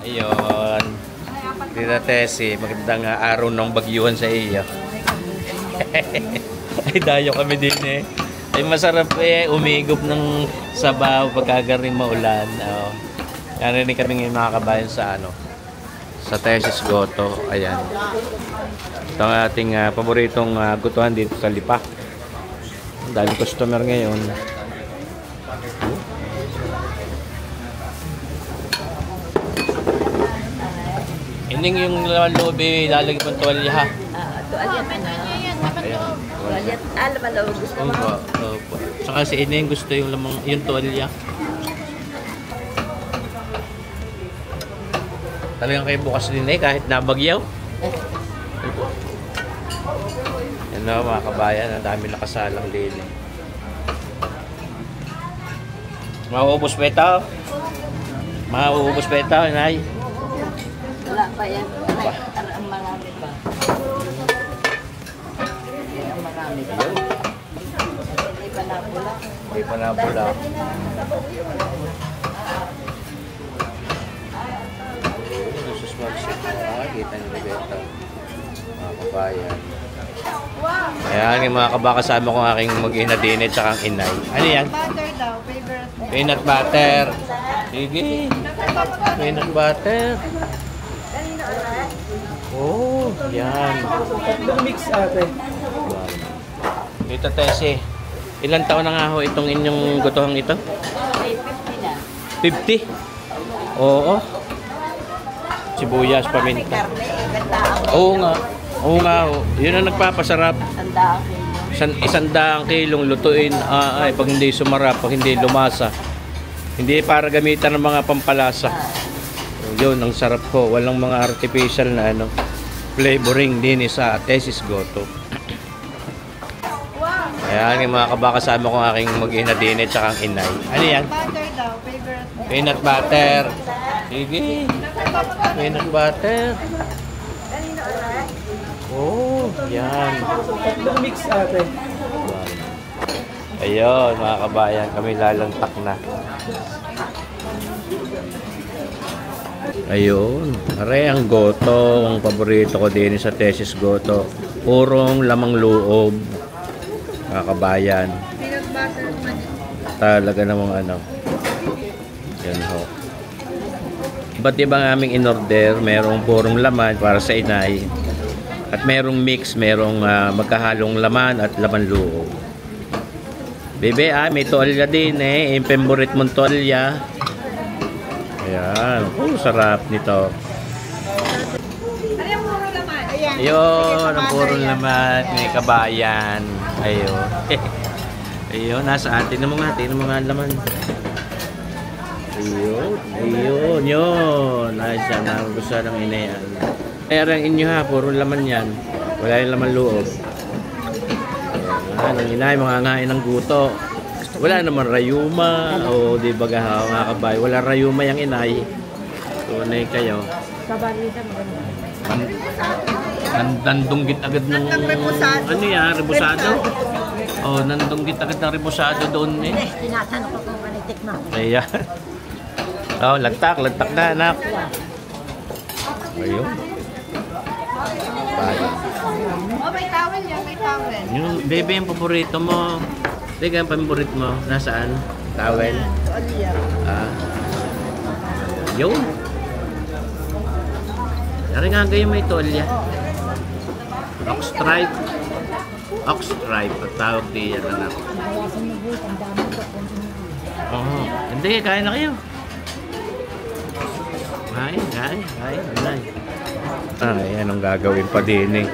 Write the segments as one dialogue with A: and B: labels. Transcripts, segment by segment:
A: Ayun. Tita Tessie, magandang araw ng bagyuhan sa iyo. Ay, dayo kami din eh. Ay, masarap eh, umigop ng sabaw pagkagaring maulan. Narinig kami ngayon mga kabayan sa sa Tessie Goto. Ayan. Ito ang ating paboritong gutuhan dito sa Lipa. Dahil customer ngayon. Ining yung loob eh, lalagay pang tuwalya ha.
B: Tuwalya pa na.
A: Ayan.
B: Tuwalya. Alam mo daw gusto mo.
A: Opo. Saka si Ining gusto yung lamang, yung tuwalya. Talagang kayo bukas din eh, kahit nabagyaw. Yan o mga kabayan, ang dami nakasalang din eh. Mauubos pa ito? Mauubos pa ito, inay?
B: Wala pa yan. Ang marami pa. Ang marami pa. Hindi pa napula.
A: Hindi pa napula. Jesus Magsip. Nakakita niyo ba ito? Mga kabayan. Ayan yung mga kabakasama ko aking mag-ina din at saka ang inay. Ano yan?
C: Butter daw, favorite mo.
A: Peanut butter. Sige. Peanut butter. Oh, yan.
D: Mix ate.
A: Tita Tessie, ilang taon na nga ho itong inyong gutohang ito?
B: 50 na.
A: 50? Oo. Sibuyas, paminta. Oo nga. Oo nga ho. Yun ang nagpapasarap. Isang kilong lutuin. Ay, pag hindi sumarap, pag hindi lumasa. Hindi para gamitan ng mga pampalasa. Yun, ang sarap ko. Walang mga artificial na flavoring din sa Tessie Goto. Ayan, yung mga kabakasama ko aking mag-ina din at saka ang inay. Ano yan?
C: Butter daw, favorite mo.
A: Peanut butter. Sige. Peanut butter. Oh, yan.
D: Mix ate.
A: Ayun, mga kabayan, kami lalantak na. Ayun, are ang goto, ang paborito ko din sa Tessie Goto. Purong lamang loob, mga kabayan.
C: Peanut butter naman.
A: Talaga namang yan ho. Iba't ibang aming in-order, merong purong laman para sa inay. At merong mix, merong magkahalong laman at laman loob. Bebe, may tuwalya din eh. Yung favorite mong tuwalya. Ayan. Oh, sarap nito.
C: Ano yung puro laman? Ayan.
A: Ayun, ang puro laman. May kabayan. Ayun. Ayun, nasa atin na mga laman. Ayun. Ayun, yun. Ayos yan. Nagustuhan ng inayan. Ayan ang inyo ha. Puro laman yan. Wala yung laman loob. Ayan, ang inay, mga ngain ng guto. Wala naman rayuma o di ba mga kabay. Wala rayuma yung inay. Tunay kayo.
B: Kabarita maganda.
A: Nandunggit agad ng ano yan, rebusado. Oh, nandunggit agad ng rebusado doon eh.
B: Tinatanong ko kung manitik mo.
A: Ayan. Oh, lagtak na anak. Ayun. Bayan.
C: Oh, may towel yan, may towel.
A: Yung bebe yung paborito mo. Teka, ang paborito mo. Nasaan? Towel?
C: Tuwalya.
A: Yun. Dari nga kayo may tolya. Ox-stripe. Ox-stripe. At tawag diyan anak. Oo. Hindi, kain na kayo. Kain. Yan ang gagawin pa din eh.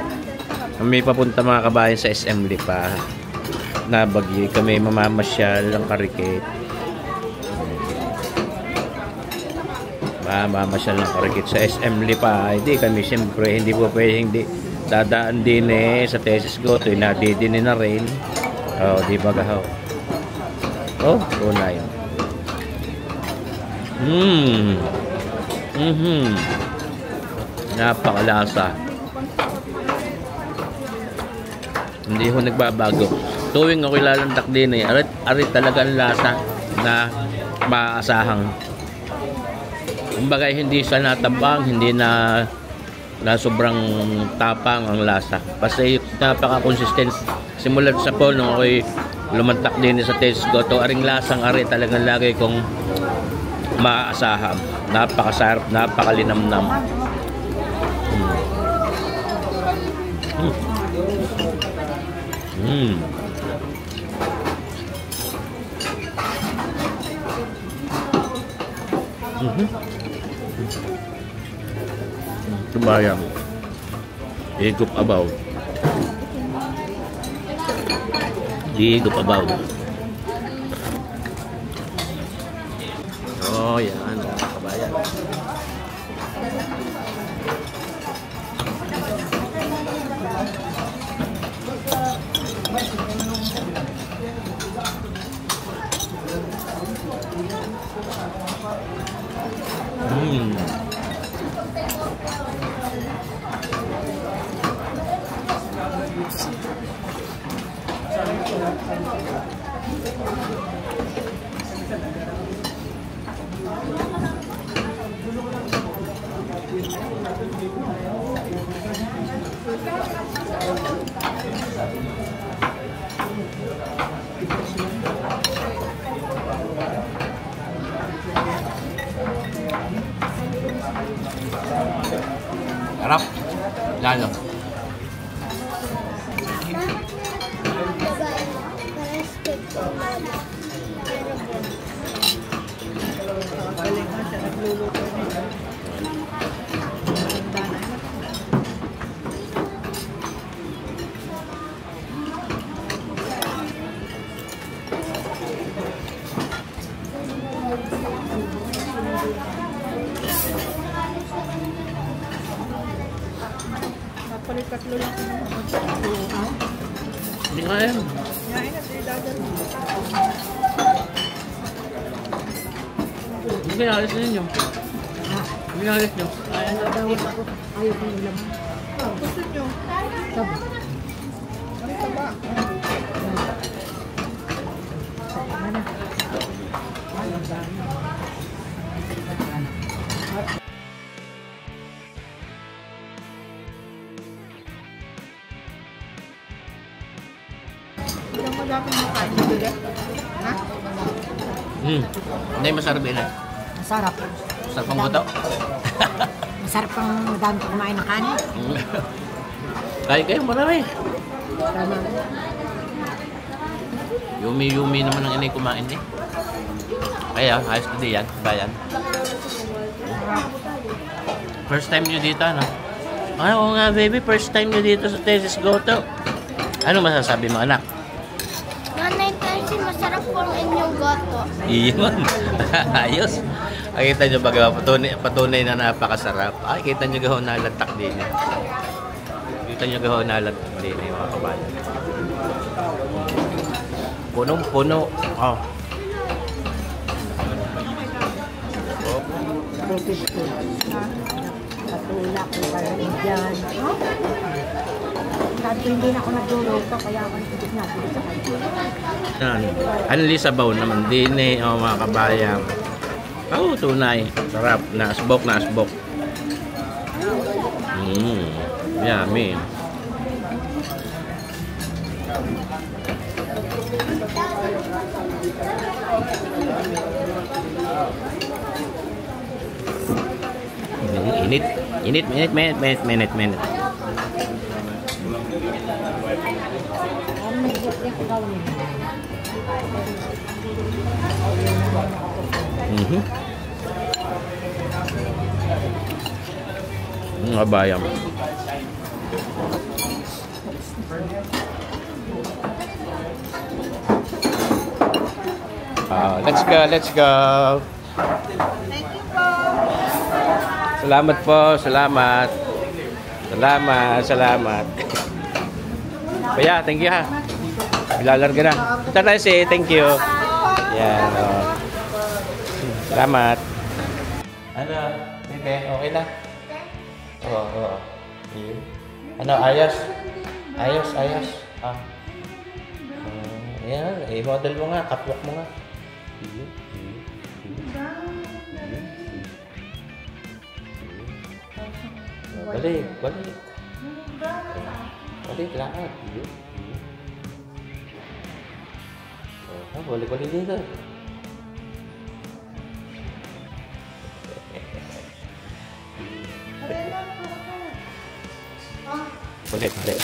A: May papunta mga kabayan sa SM Lipa. Nabagyi kami mamamasyal ng Karikit. Mamamasyal ng Karikit sa SM Lipa. Hindi kami siyempre hindi po pwedeng dadaan din eh sa Tessie Goto. Nadidinin na rin. Oh, di ba gahaw? Oh, unay. Napakalasa. Hindi ko nagbabago. Tuwing ako'y lalantak din eh. Arit talaga ang lasa na maasahang. Kumbaga hindi siya natabang, hindi na sobrang tapang ang lasa. Basta napaka-consistent. Simulat sa po nung ako'y lumantak din sa Tezes Goto, aring lasang ari talagang lagi kong maaasahan. Napakasarap, napakalinamnam. Tumayang higup abaw. Higup abaw. Oh, yan mga kabayan. Sarap. Lalo.
C: Tatlo lang ko naman.
A: Hindi kaya.
C: Yain at idadal.
A: Hindi kinalis ninyo. Hindi kinalis nyo.
B: Ayaw ko yung laman.
C: Gusto nyo?
B: Sabi.
C: Ano ka ba? Ilang madaming makain mo dito? Ha?
A: Hindi masarap yun eh.
B: Masarap.
A: Masarap ang buto.
B: Masarap ang madami ko kumain ng kanin.
A: Kaya kayo marami.
B: Tama.
A: Yumi-yumi naman ang inay kumain eh. Kaya, ayos na din yan. Bayan. First time nyo dito, ano? Ay, oo nga, baby. First time nyo dito sa Tezes Goto. Ano masasabi mo, anak?
E: Nanay Tessie, masarap po ang inyong goto.
A: Iyon. Ayos. Nakita nyo baga, patunay na napakasarap. Ay, kita nyo gaho nalantak din eh. Kita nyo gaho nalantak din eh, mga kabayan. Punong-puno. Oh.
B: Baby ko. Patulak ko parang dyan. Sabi ko hindi na ako nagluluto kaya ako nagtitip natin sa kanya.
A: Anli sabaw naman din eh, oh, mga kabayan. Oh, tunay. Sarap. Naasbok, naasbok. Yummy. Minute. Kabayang. Let's go.
C: Thank you po.
A: Salamat. Kaya, thank you ha. Ilalarga na. Ito tayo si thank you. Yan. Oh. Salamat. Ano? Bebe, okay na? Oo. Ano, ayos? Ah. Yan, i-model mo nga, catwalk mo nga. Balik, balik. Balik, lahat. Balik dito. Balik.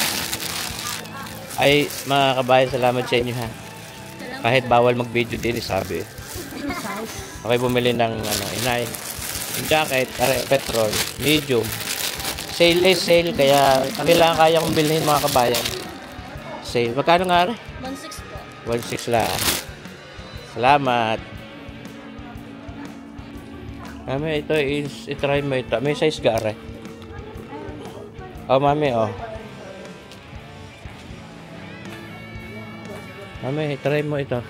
A: Ay, mga kabayan, salamat sa inyo ha. Kahit bawal mag-video din, sabi. Okay, bumili ng inay. Yung jacket, petrol, medium. Sale is sale, kaya kami lang kaya kong bilhin mga kabayan. Sale. Magkano nga rin?
E: 1.6 po.
A: 1.6 lang. Salamat. Mami, ito is, itry mo ito. May size ka rin. Oh, mami, oh. Mami, itry mo ito.